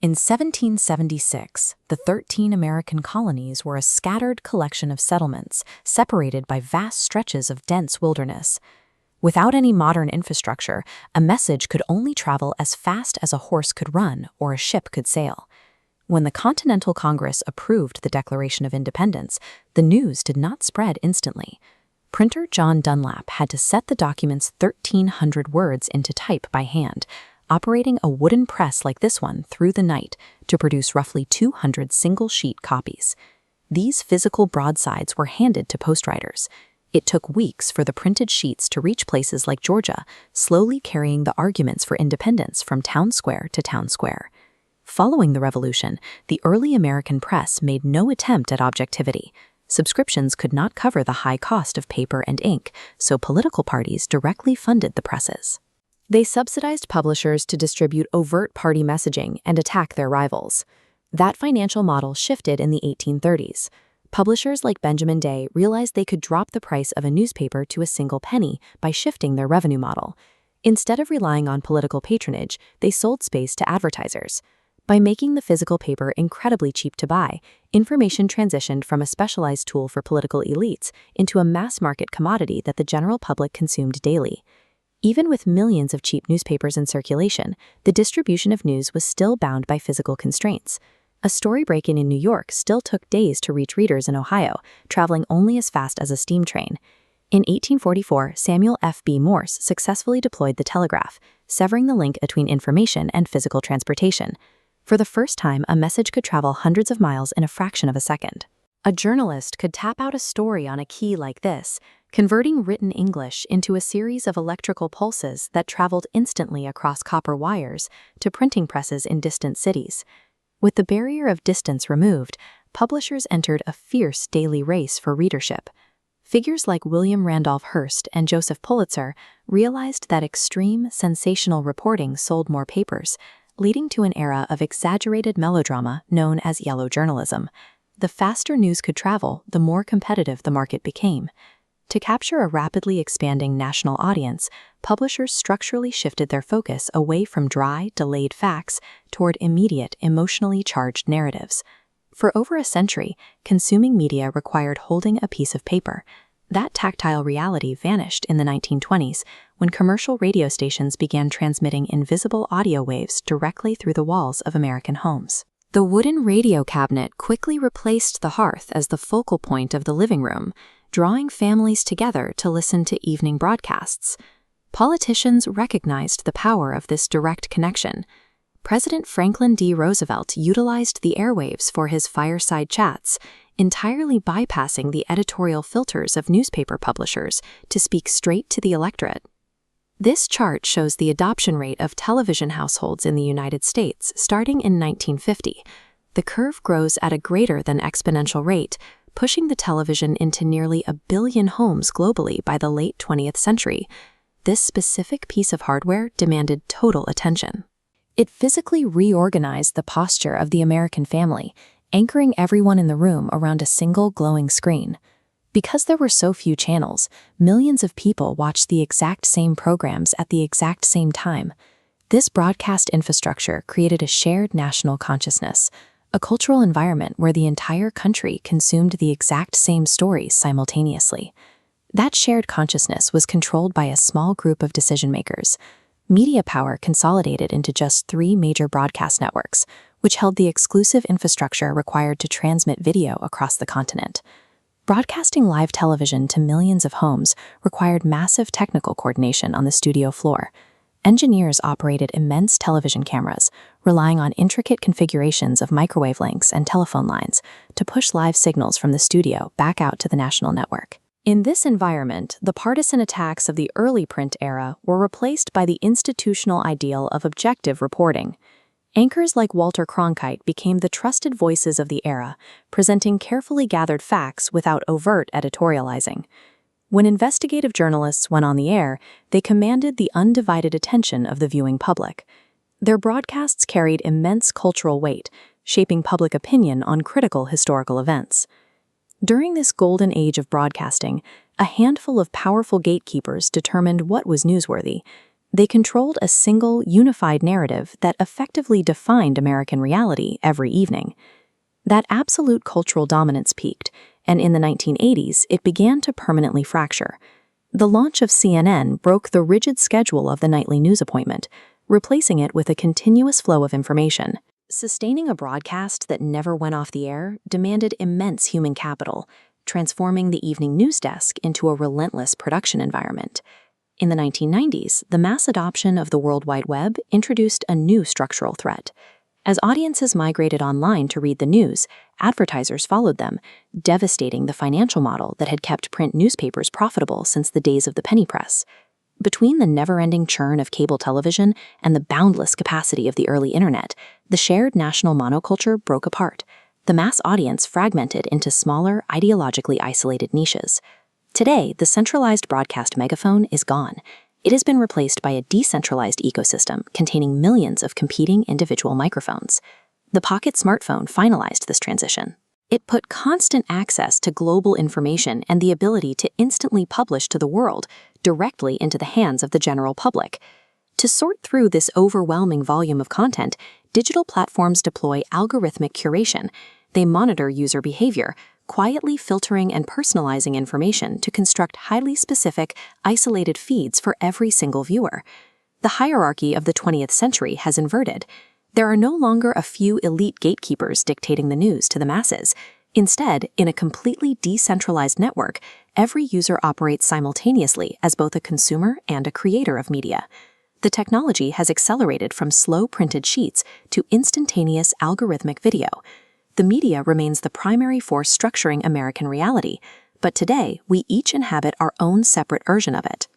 In 1776, the 13 American colonies were a scattered collection of settlements separated by vast stretches of dense wilderness. Without any modern infrastructure, a message could only travel as fast as a horse could run or a ship could sail. When the Continental Congress approved the Declaration of Independence, the news did not spread instantly. Printer John Dunlap had to set the document's 1,300 words into type by hand, operating a wooden press like this one through the night to produce roughly 200 single-sheet copies. These physical broadsides were handed to postwriters. It took weeks for the printed sheets to reach places like Georgia, slowly carrying the arguments for independence from town square to town square. Following the Revolution, the early American press made no attempt at objectivity. Subscriptions could not cover the high cost of paper and ink, so political parties directly funded the presses. They subsidized publishers to distribute overt party messaging and attack their rivals. That financial model shifted in the 1830s. Publishers like Benjamin Day realized they could drop the price of a newspaper to a single penny by shifting their revenue model. Instead of relying on political patronage, they sold space to advertisers. By making the physical paper incredibly cheap to buy, information transitioned from a specialized tool for political elites into a mass-market commodity that the general public consumed daily. Even with millions of cheap newspapers in circulation, the distribution of news was still bound by physical constraints. A story break-in in New York still took days to reach readers in Ohio, traveling only as fast as a steam train. In 1844, Samuel F. B. Morse successfully deployed the telegraph, severing the link between information and physical transportation. For the first time, a message could travel hundreds of miles in a fraction of a second. A journalist could tap out a story on a key like this, converting written English into a series of electrical pulses that traveled instantly across copper wires to printing presses in distant cities. With the barrier of distance removed, publishers entered a fierce daily race for readership. Figures like William Randolph Hearst and Joseph Pulitzer realized that extreme, sensational reporting sold more papers, leading to an era of exaggerated melodrama known as yellow journalism. The faster news could travel, the more competitive the market became. To capture a rapidly expanding national audience, publishers structurally shifted their focus away from dry, delayed facts toward immediate, emotionally charged narratives. For over a century, consuming media required holding a piece of paper. That tactile reality vanished in the 1920s when commercial radio stations began transmitting invisible audio waves directly through the walls of American homes. The wooden radio cabinet quickly replaced the hearth as the focal point of the living room, drawing families together to listen to evening broadcasts. Politicians recognized the power of this direct connection. President Franklin D. Roosevelt utilized the airwaves for his fireside chats, entirely bypassing the editorial filters of newspaper publishers to speak straight to the electorate. This chart shows the adoption rate of television households in the United States starting in 1950. The curve grows at a greater than exponential rate, pushing the television into nearly 1 billion homes globally by the late 20th century. This specific piece of hardware demanded total attention. It physically reorganized the posture of the American family, anchoring everyone in the room around a single glowing screen. Because there were so few channels, millions of people watched the exact same programs at the exact same time. This broadcast infrastructure created a shared national consciousness, a cultural environment where the entire country consumed the exact same stories simultaneously. That shared consciousness was controlled by a small group of decision-makers. Media power consolidated into just 3 major broadcast networks, which held the exclusive infrastructure required to transmit video across the continent. Broadcasting live television to millions of homes required massive technical coordination on the studio floor. Engineers operated immense television cameras, relying on intricate configurations of microwave links and telephone lines to push live signals from the studio back out to the national network. In this environment, the partisan attacks of the early print era were replaced by the institutional ideal of objective reporting. Anchors like Walter Cronkite became the trusted voices of the era, presenting carefully gathered facts without overt editorializing. When investigative journalists went on the air, they commanded the undivided attention of the viewing public. Their broadcasts carried immense cultural weight, shaping public opinion on critical historical events. During this golden age of broadcasting, a handful of powerful gatekeepers determined what was newsworthy. They controlled a single, unified narrative that effectively defined American reality every evening. That absolute cultural dominance peaked, and in the 1980s, it began to permanently fracture. The launch of CNN broke the rigid schedule of the nightly news appointment, replacing it with a continuous flow of information. Sustaining a broadcast that never went off the air demanded immense human capital, transforming the evening news desk into a relentless production environment. In the 1990s, the mass adoption of the World Wide Web introduced a new structural threat. As audiences migrated online to read the news, advertisers followed them, devastating the financial model that had kept print newspapers profitable since the days of the penny press. Between the never-ending churn of cable television and the boundless capacity of the early internet, the shared national monoculture broke apart. The mass audience fragmented into smaller, ideologically isolated niches. Today, the centralized broadcast megaphone is gone. It has been replaced by a decentralized ecosystem containing millions of competing individual microphones. The Pocket smartphone finalized this transition. It put constant access to global information and the ability to instantly publish to the world directly into the hands of the general public. To sort through this overwhelming volume of content, digital platforms deploy algorithmic curation. They monitor user behavior, quietly filtering and personalizing information to construct highly specific, isolated feeds for every single viewer. The hierarchy of the 20th century has inverted. There are no longer a few elite gatekeepers dictating the news to the masses. Instead, in a completely decentralized network, every user operates simultaneously as both a consumer and a creator of media. The technology has accelerated from slow printed sheets to instantaneous algorithmic video. The media remains the primary force structuring American reality, but today we each inhabit our own separate version of it.